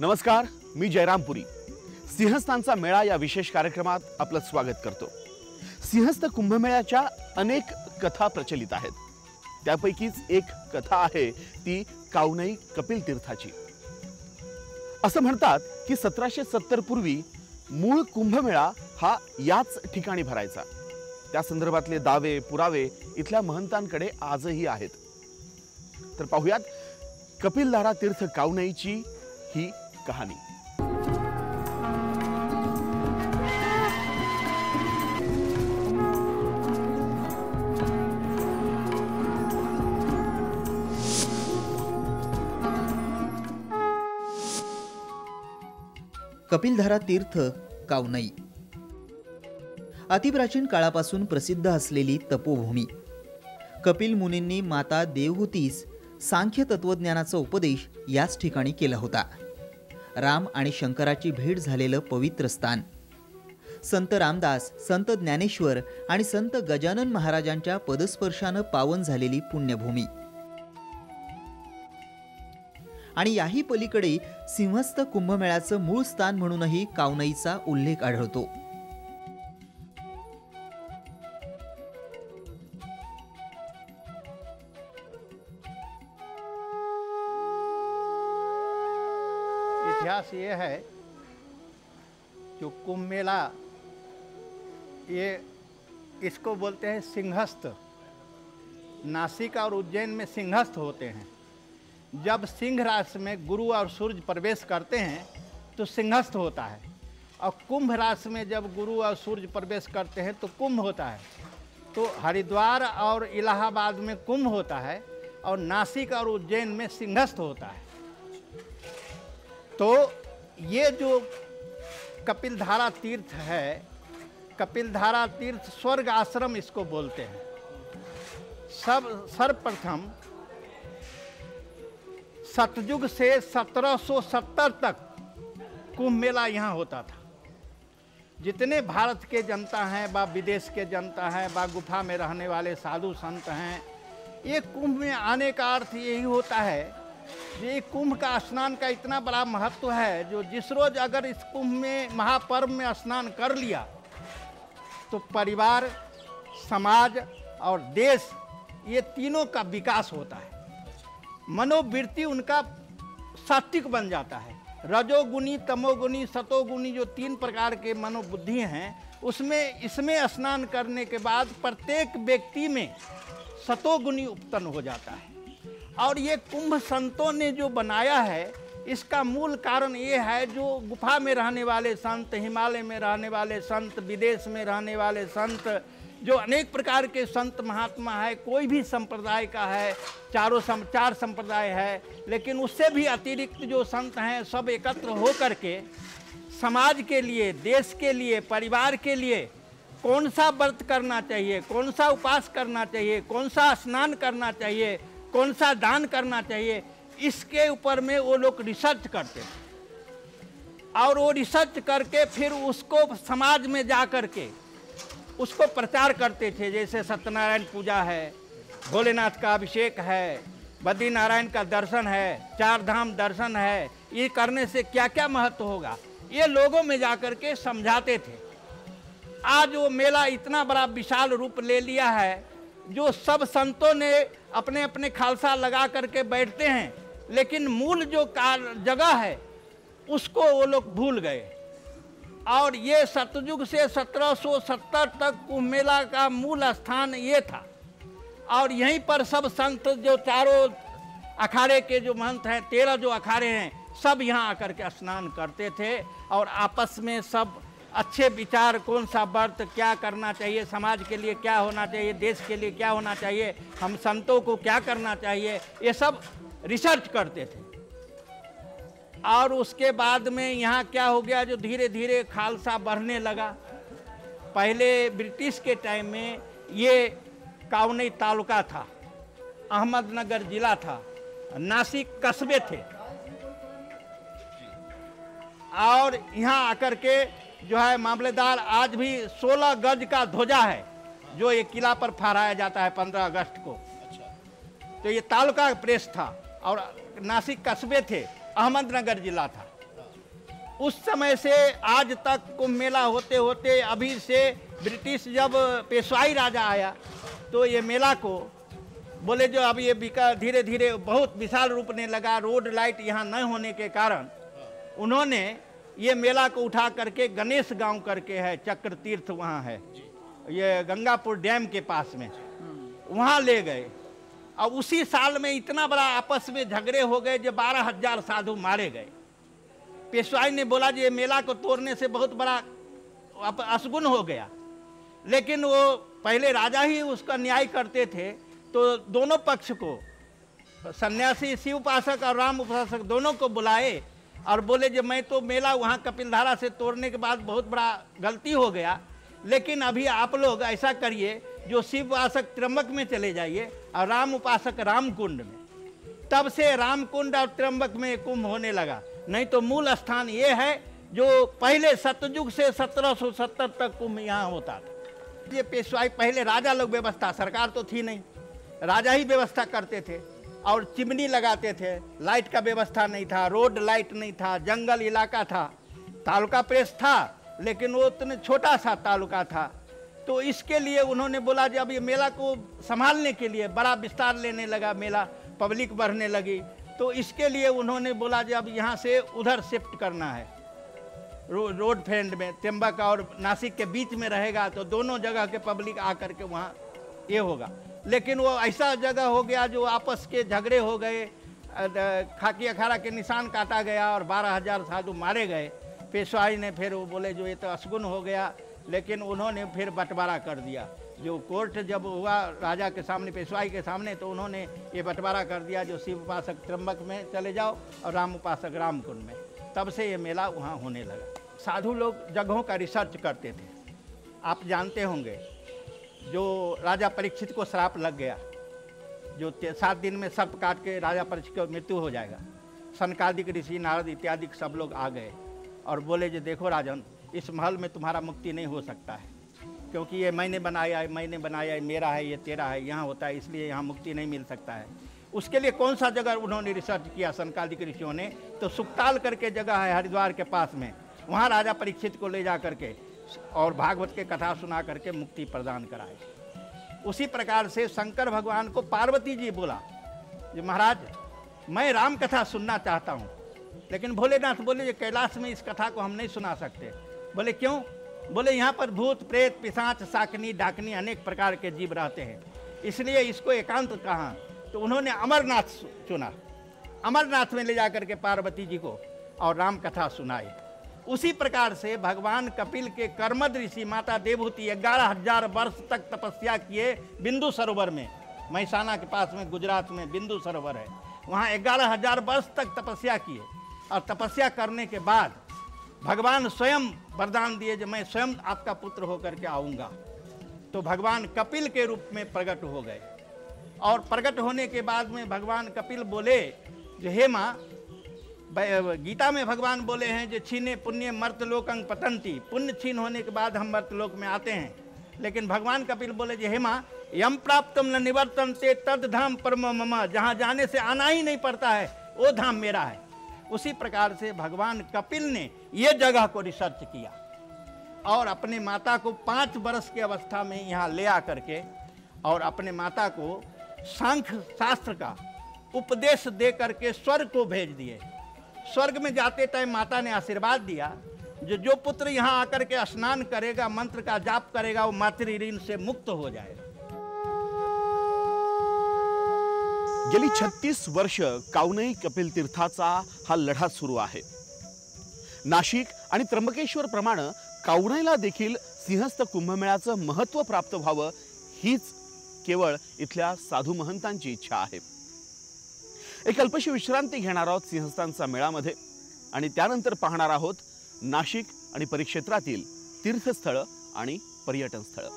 नमस्कार, मी जयरामपुरी। सिंहस्थांचा मेळा या विशेष कार्यक्रमात आपलं स्वागत करतो। सिंहस्थ कुंभमेळ्याच्या अनेक कथा प्रचलित आहेत। त्यापैकीच एक कथा आहे ती कावनई कपिल तीर्थाची। असं म्हणतात की 1770 पूर्वी मूळ कुंभमेळा हा याच ठिकाणी भरायचा। त्या संदर्भातले दावे पुरावे इथल्या महंतांकडे आजही आहेत। तर पाहूयात कपिलधारा तीर्थ कावनईची ही कहाणी। कपिलधारा तीर्थ कावनई अतिप्राचीन काळापासून प्रसिद्ध असलेली तपोभूमी। कपिल मुनींनी माता देवहूतीस सांख्य तत्वज्ञानाचा उपदेश याच ठिकाणी केला होता। राम आणि शंकराची भेट झालेलं पवित्र स्थान। संत रामदास, संत ज्ञानेश्वर आणि संत गजानन महाराजांच्या पदस्पर्शानं पावन झालेली पुण्यभूमी। आणि याही पलीकडे सिंहस्थ कुंभमेळ्याचं मूळ स्थान म्हणूनही कावनईचा उल्लेख आढळतो। इतिहास ये है जो कुंभ मेला, ये इसको बोलते हैं सिंहस्थ। नासिक और उज्जैन में सिंहस्थ होते हैं। जब सिंह राशि में गुरु और सूर्य प्रवेश करते हैं तो सिंहस्थ होता है, और कुंभ राशि में जब गुरु और सूर्य प्रवेश करते हैं तो कुंभ होता है। तो हरिद्वार और इलाहाबाद में कुंभ होता है और नासिक और उज्जैन में सिंहस्थ होता है। तो ये जो कपिलधारा तीर्थ है, कपिलधारा तीर्थ स्वर्ग आश्रम इसको बोलते हैं। सर्वप्रथम सतयुग से 1770 तक कुंभ मेला यहाँ होता था। जितने भारत के जनता हैं व विदेश के जनता हैं व गुफा में रहने वाले साधु संत हैं, ये कुंभ में आने का अर्थ यही होता है। ये कुंभ का स्नान का इतना बड़ा महत्व है, जो जिस रोज अगर इस कुंभ में महापर्व में स्नान कर लिया तो परिवार, समाज और देश, ये तीनों का विकास होता है। मनोवृत्ति उनका सात्विक बन जाता है। रजोगुणी, तमोगुणी, सतोगुणी जो 3 प्रकार के मनोबुद्धि हैं, उसमें इसमें स्नान करने के बाद प्रत्येक व्यक्ति में सतोगुणी उत्पन्न हो जाता है। और ये कुंभ संतों ने जो बनाया है, इसका मूल कारण ये है, जो गुफा में रहने वाले संत, हिमालय में रहने वाले संत, विदेश में रहने वाले संत, जो अनेक प्रकार के संत महात्मा है, कोई भी संप्रदाय का है, चार संप्रदाय है, लेकिन उससे भी अतिरिक्त जो संत हैं, सब एकत्र हो करके समाज के लिए, देश के लिए, परिवार के लिए कौन सा व्रत करना चाहिए, कौन सा उपास करना चाहिए, कौन सा स्नान करना चाहिए, कौन सा दान करना चाहिए, इसके ऊपर में वो लोग रिसर्च करते थे। और वो रिसर्च करके फिर उसको समाज में जा कर के उसको प्रचार करते थे। जैसे सत्यनारायण पूजा है, भोलेनाथ का अभिषेक है, बद्रीनारायण का दर्शन है, 4 धाम दर्शन है, ये करने से क्या क्या महत्व होगा, ये लोगों में जा कर के समझाते थे। आज वो मेला इतना बड़ा विशाल रूप ले लिया है, जो सब संतों ने अपने अपने खालसा लगा करके बैठते हैं, लेकिन मूल जो जगह है उसको वो लोग भूल गए। और ये सतयुग से 1770 तक कुंभ मेला का मूल स्थान ये था। और यहीं पर सब संत, जो चारों अखाड़े के जो महंत हैं, 13 जो अखाड़े हैं, सब यहाँ आकर के स्नान करते थे और आपस में सब अच्छे विचार, कौन सा व्रत क्या करना चाहिए, समाज के लिए क्या होना चाहिए, देश के लिए क्या होना चाहिए, हम संतों को क्या करना चाहिए, ये सब रिसर्च करते थे। और उसके बाद में यहाँ क्या हो गया, जो धीरे धीरे खालसा बढ़ने लगा। पहले ब्रिटिश के टाइम में ये कावनई तालुका था, अहमदनगर जिला था, नासिक कस्बे थे। और यहाँ आकर के जो है मामलेदार, आज भी 16 गज का ध्वजा है जो ये किला पर फहराया जाता है 15 अगस्त को। तो ये तालुका प्रेस था और नासिक कस्बे थे, अहमदनगर जिला था। उस समय से आज तक कुंभ मेला होते होते अभी से ब्रिटिश जब पेशवाई राजा आया तो ये मेला को बोले जो अब ये धीरे धीरे बहुत विशाल रूप ने लगा। रोड लाइट यहाँ न होने के कारण उन्होंने ये मेला को उठा करके गणेश गांव करके है, चक्र तीर्थ वहाँ है, ये गंगापुर डैम के पास में, वहाँ ले गए। अब उसी साल में इतना बड़ा आपस में झगड़े हो गए जो 12,000 साधु मारे गए। पेशवाई ने बोला जी ये मेला को तोड़ने से बहुत बड़ा असगुन हो गया, लेकिन वो पहले राजा ही उसका न्याय करते थे। तो दोनों पक्ष को, सन्यासी शिव उपासक और राम उपासक दोनों को बुलाए और बोले जो मैं तो मेला वहाँ कपिलधारा से तोड़ने के बाद बहुत बड़ा गलती हो गया, लेकिन अभी आप लोग ऐसा करिए जो शिव उपासक त्र्यंबक में चले जाइए और राम उपासक रामकुंड में। तब से रामकुंड और त्र्यंबक में कुंभ होने लगा। नहीं तो मूल स्थान ये है जो पहले सतयुग से 1770 तक कुंभ यहाँ होता था। ये पेशवाई पहले राजा लोग व्यवस्था, सरकार तो थी नहीं, राजा ही व्यवस्था करते थे और चिमनी लगाते थे। लाइट का व्यवस्था नहीं था, रोड लाइट नहीं था, जंगल इलाका था, तालुका प्रेस था लेकिन वो इतने छोटा सा तालुका था। तो इसके लिए उन्होंने बोला जब अब ये मेला को संभालने के लिए बड़ा विस्तार लेने लगा, मेला पब्लिक बढ़ने लगी, तो इसके लिए उन्होंने बोला जब यहाँ से उधर शिफ्ट करना है, रोड फ्रंट में त्र्यंबक और नासिक के बीच में रहेगा तो दोनों जगह के पब्लिक आकर के वहाँ ये होगा। लेकिन वो ऐसा जगह हो गया जो आपस के झगड़े हो गए, खाकी अखाड़ा के निशान काटा गया और 12,000 साधु मारे गए। पेशवाई ने फिर वो बोले जो ये तो असगुन हो गया, लेकिन उन्होंने फिर बंटवारा कर दिया। जो कोर्ट जब हुआ राजा के सामने, पेशवाई के सामने, तो उन्होंने ये बंटवारा कर दिया जो शिव उपासक त्र्यंबक में चले जाओ और राम उपासक रामकुंड में। तब से ये मेला वहाँ होने लगा। साधु लोग जगहों का रिसर्च करते थे। आप जानते होंगे जो राजा परीक्षित को श्राप लग गया, जो 7 दिन में सर्प काट के राजा परीक्षित की मृत्यु हो जाएगा। सनकादिक ऋषि नारद इत्यादि सब लोग आ गए और बोले जो देखो राजन, इस महल में तुम्हारा मुक्ति नहीं हो सकता है, क्योंकि ये मैंने बनाया है, मेरा है, ये तेरा है, यहाँ होता है, इसलिए यहाँ मुक्ति नहीं मिल सकता है। उसके लिए कौन सा जगह उन्होंने रिसर्च किया सनकादिक ऋषियों ने, तो सुक्ताल करके जगह है हरिद्वार के पास में, वहाँ राजा परीक्षित को ले जा करके और भागवत के कथा सुना करके मुक्ति प्रदान कराए। उसी प्रकार से शंकर भगवान को पार्वती जी बोला कि महाराज मैं राम कथा सुनना चाहता हूँ, लेकिन भोलेनाथ बोले ये कैलाश में इस कथा को हम नहीं सुना सकते। बोले क्यों? बोले यहाँ पर भूत प्रेत पिशाच शाकनी डाकनी अनेक प्रकार के जीव रहते हैं, इसलिए इसको एकांत कहाँ। तो उन्होंने अमरनाथ चुना, अमरनाथ में ले जा करके पार्वती जी को और राम कथा सुनाई। उसी प्रकार से भगवान कपिल के कर्मद ऋषि माता देवहूति 11,000 वर्ष तक तपस्या किए बिंदु सरोवर में, महिसाना के पास में गुजरात में बिंदु सरोवर है, वहाँ 11,000 वर्ष तक तपस्या किए। और तपस्या करने के बाद भगवान स्वयं वरदान दिए जो मैं स्वयं आपका पुत्र होकर के आऊँगा। तो भगवान कपिल के रूप में प्रकट हो गए और प्रकट होने के बाद में भगवान कपिल बोले जो हे माँ, गीता में भगवान बोले हैं जो छीने पुण्य मर्तलोकं पतंती, पुण्य छीन होने के बाद हम मर्तलोक में आते हैं। लेकिन भगवान कपिल बोले जो हे माँ, यम प्राप्तम न निवर्तन्ते तद धाम परम मम, जहाँ जाने से आना ही नहीं पड़ता है वो धाम मेरा है। उसी प्रकार से भगवान कपिल ने ये जगह को रिसर्च किया और अपने माता को 5 वर्ष की अवस्था में यहाँ ले आकर के और अपने माता को सांख्य शास्त्र का उपदेश दे करके स्वर्ग को भेज दिए। स्वर्ग में जाते टाइम माता ने आशीर्वाद दिया जो पुत्र यहाँ आकर के स्नान करेगा, मंत्र का जाप करेगा, वो मातृ ऋण से मुक्त हो जाएगा। गेली 36 वर्ष कावनई कपिल तीर्थाचा हा लढा सुरू आहे। नाशिक आणि त्र्यंबकेश्वर प्रमाणे कावनईला देखील सिंहस्थ कुंभमेळ्याचं महत्त्व प्राप्त व्हावं हीच केवळ इथल्या साधू महंतांची इच्छा आहे। एक अल्पशी विश्रांती घेणार आहोत सिंहस्थांचा मेळामध्ये आणि त्यानंतर पाहणार आहोत नाशिक आणि परिक्षेत्रातील तीर्थस्थळ आणि पर्यटन स्थळ।